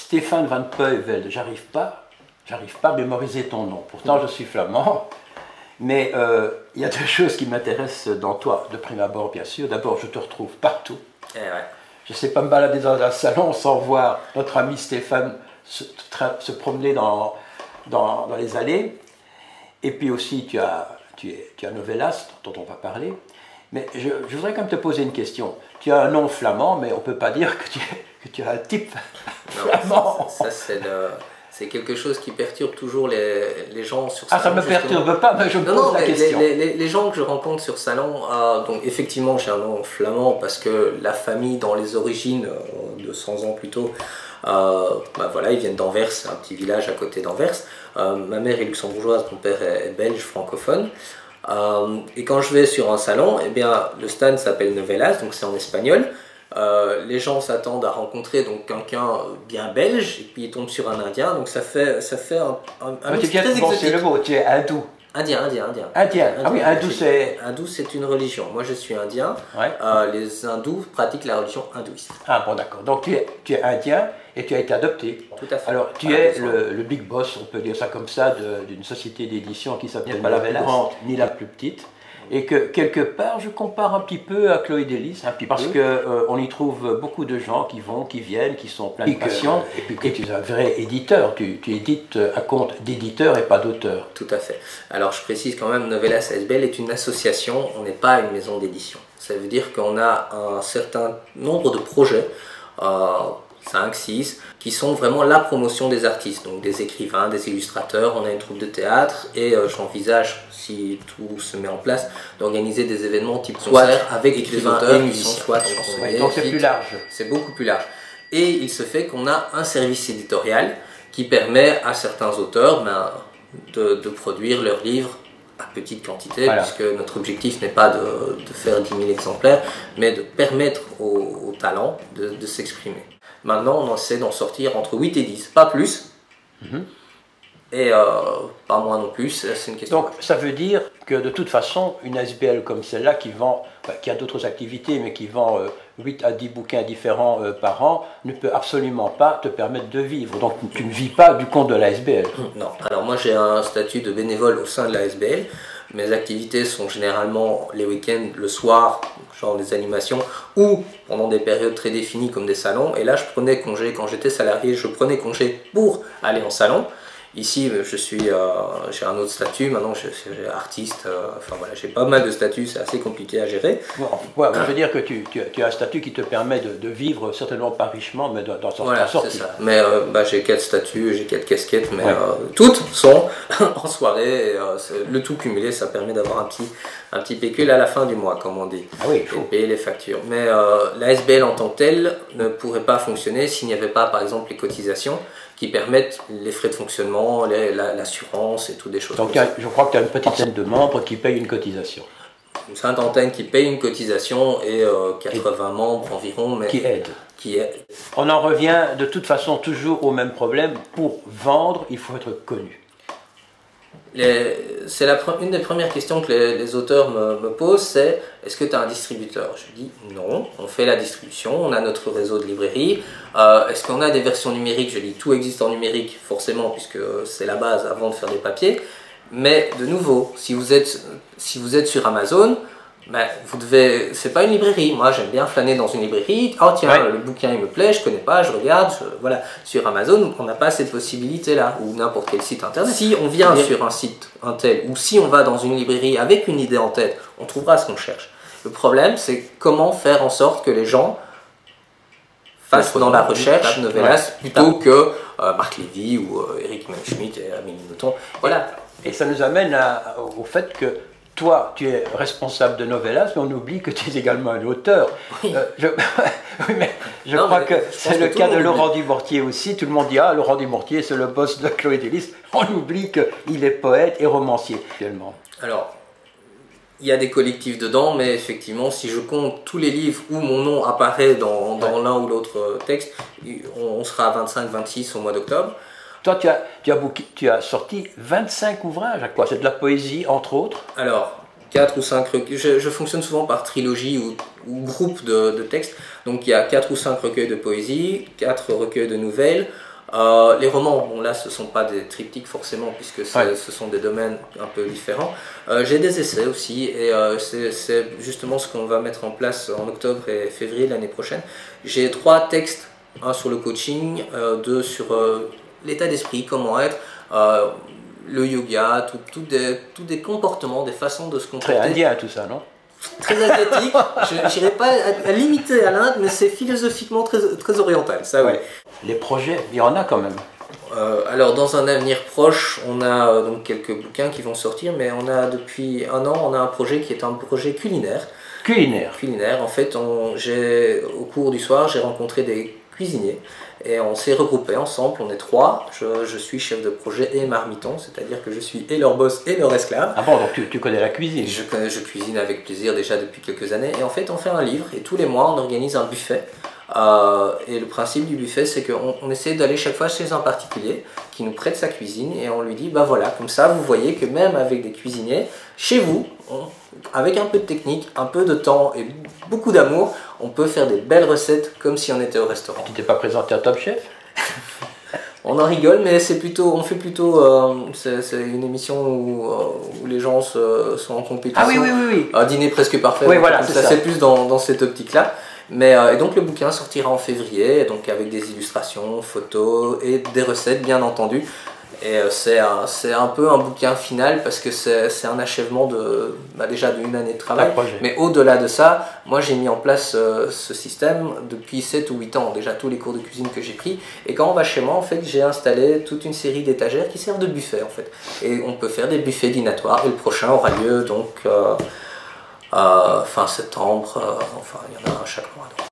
Stéphane Van Peuvelde, j'arrive pas à mémoriser ton nom. Pourtant, je suis flamand. Mais il y a deux choses qui m'intéressent dans toi, de prime abord, bien sûr. D'abord, je te retrouve partout. Eh ouais. Je ne sais pas me balader dans un salon sans voir notre ami Stéphane se promener dans les allées. Et puis aussi, tu es novellas, dont on va parler. Mais je voudrais quand même te poser une question. Tu as un nom flamand, mais on ne peut pas dire que tu as un type flamand. Ça c'est quelque chose qui perturbe toujours les gens sur salon. Ah, ça ne me perturbe pas, mais je me pose la question. Les gens que je rencontre sur salon, donc effectivement j'ai un nom flamand parce que la famille dans les origines, 200 ans plus tôt, voilà, ils viennent d'Anvers, un petit village à côté d'Anvers. Ma mère est luxembourgeoise, mon père est belge, francophone. Et quand je vais sur un salon, eh bien, le stand s'appelle Novelas, donc c'est en espagnol. Les gens s'attendent à rencontrer donc quelqu'un bien belge et puis ils tombent sur un indien, donc ça fait un mix très exotique. C'est le mot, tu es hindou. Indien. Ah oui, hindou c'est... Hindou c'est une religion, moi je suis indien, ouais. Les hindous pratiquent la religion hindouiste. Ah bon d'accord, donc tu es indien et tu as été adopté. Tout à fait. Alors tu es le big boss, on peut dire ça comme ça, d'une société d'édition qui s'appelle pas la plus grande ni la plus petite. Et que quelque part, je compare un petit peu à Chloé Delis, parce qu'on y trouve beaucoup de gens qui viennent, qui sont pleins de passion. Et puis tu es un vrai éditeur, tu édites à compte d'éditeur et pas d'auteur. Tout à fait. Alors je précise quand même, Novelas ASBL est une association, on n'est pas une maison d'édition. Ça veut dire qu'on a un certain nombre de projets, 5, 6, qui sont vraiment la promotion des artistes, donc des écrivains, des illustrateurs. On a une troupe de théâtre et j'envisage, si tout se met en place, d'organiser des événements type concert avec écrivains et musiciens. Donc c'est plus large. C'est beaucoup plus large. Et il se fait qu'on a un service éditorial qui permet à certains auteurs de produire leurs livres à petite quantité, voilà. Puisque notre objectif n'est pas de faire 10 000 exemplaires, mais de permettre aux talents de s'exprimer. Maintenant, on essaie d'en sortir entre 8 et 10, pas plus, et pas moins non plus, c'est une question. Donc, ça veut dire que de toute façon, une ASBL comme celle-là, qui a d'autres activités, mais qui vend 8 à 10 bouquins différents par an, ne peut absolument pas te permettre de vivre. Donc, tu ne vis pas du compte de l'ASBL. Non, alors moi j'ai un statut de bénévole au sein de l'ASBL. Mes activités sont généralement les week-ends, le soir, genre des animations, ou pendant des périodes très définies comme des salons. Et là, je prenais congé, quand j'étais salarié, je prenais congé pour aller en salon. Ici, j'ai un autre statut, maintenant je suis artiste, enfin voilà, j'ai pas mal de statuts, c'est assez compliqué à gérer. Ouais, je veux dire que tu as un statut qui te permet de vivre certainement pas richement, mais d'en sortir. Voilà, c'est ça. Mais j'ai 4 statuts, j'ai 4 casquettes, mais toutes sont en soirée, et, le tout cumulé, ça permet d'avoir un petit pécule à la fin du mois, comme on dit. Ah oui, il faut payer les factures. Mais l'ASBL en tant que telle ne pourrait pas fonctionner s'il n'y avait pas, par exemple, les cotisations qui permettent les frais de fonctionnement, l'assurance et toutes des choses. Donc je crois que tu as une petite dizaine de membres qui payent une cotisation. Une cinquantaine qui payent une cotisation et 80 membres environ. Mais qui aident. On en revient de toute façon toujours au même problème. Pour vendre, il faut être connu. C'est une des premières questions que les auteurs me posent, c'est est-ce que tu as un distributeur? Je dis non, on fait la distribution, on a notre réseau de librairies. Est-ce qu'on a des versions numériques? Je dis tout existe en numérique forcément puisque c'est la base avant de faire des papiers. Mais de nouveau, si vous êtes sur Amazon, c'est pas une librairie. Moi j'aime bien flâner dans une librairie. Oh tiens, le bouquin il me plaît, je connais pas, je regarde. Voilà. Sur Amazon, on n'a pas cette possibilité là, ou n'importe quel site internet. Si on vient sur un site tel, ou si on va dans une librairie avec une idée en tête, on trouvera ce qu'on cherche. Le problème, c'est comment faire en sorte que les gens fassent dans la recherche Novelas plutôt que Marc Lévy ou Eric Menschmidt et Amélie Nothomb. Voilà. Et ça nous amène au fait que toi, tu es responsable de Novelas, mais on oublie que tu es également un auteur. Oui. Je crois que c'est le cas de Laurent Dumortier aussi. Tout le monde dit « Ah, Laurent Dumortier, c'est le boss de Chloé Delis ». On oublie qu'il est poète et romancier, actuellement. Alors, il y a des collectifs dedans, mais effectivement, si je compte tous les livres où mon nom apparaît dans l'un ou l'autre texte, on sera à 25-26 au mois d'octobre. Toi, tu as sorti 25 ouvrages, à quoi? C'est de la poésie, entre autres? Alors, 4 ou 5 recueils. Je fonctionne souvent par trilogie ou groupe de textes. Donc, il y a 4 ou 5 recueils de poésie, 4 recueils de nouvelles, Les romans, bon là ce ne sont pas des triptyques forcément puisque ce sont des domaines un peu différents. J'ai des essais aussi et c'est justement ce qu'on va mettre en place en octobre et février l'année prochaine. J'ai 3 textes, un sur le coaching, 2 sur l'état d'esprit, comment être, le yoga, tout des comportements, des façons de se comporter. Très indien tout ça, non? Très asiatique, je n'irai pas à limiter à l'Inde, mais c'est philosophiquement très oriental, ça oui. Les projets, il y en a quand même. Alors dans un avenir proche, on a donc quelques bouquins qui vont sortir, mais on a depuis un an, on a un projet qui est un projet culinaire. Culinaire, en fait, au cours du soir, j'ai rencontré des cuisiniers et on s'est regroupés ensemble, on est 3, je suis chef de projet et marmiton, c'est-à-dire que je suis et leur boss et leur esclave. Ah bon, donc tu connais la cuisine? Je cuisine avec plaisir déjà depuis quelques années et en fait on fait un livre et tous les mois on organise un buffet. Et le principe du buffet, c'est qu'on essaie d'aller chaque fois chez un particulier qui nous prête sa cuisine et on lui dit, bah voilà, comme ça vous voyez que même avec des cuisiniers, chez vous, avec un peu de technique, un peu de temps et beaucoup d'amour, on peut faire des belles recettes comme si on était au restaurant. Tu t'es pas présenté à Top Chef? On en rigole, mais c'est une émission où les gens sont en compétition. Ah oui. Un dîner presque parfait. Oui, voilà, c'est ça. C'est plus dans cette optique-là. Mais et donc le bouquin sortira en février, donc avec des illustrations, photos et des recettes bien entendu. Et c'est un peu un bouquin final parce que c'est un achèvement déjà d'une année de travail. Mais au-delà de ça, moi j'ai mis en place ce système depuis 7 ou 8 ans, déjà tous les cours de cuisine que j'ai pris. Et quand on va chez moi, en fait, j'ai installé toute une série d'étagères qui servent de buffet en fait. Et on peut faire des buffets dînatoires et le prochain aura lieu donc fin septembre, enfin il y en a un chaque mois. Donc.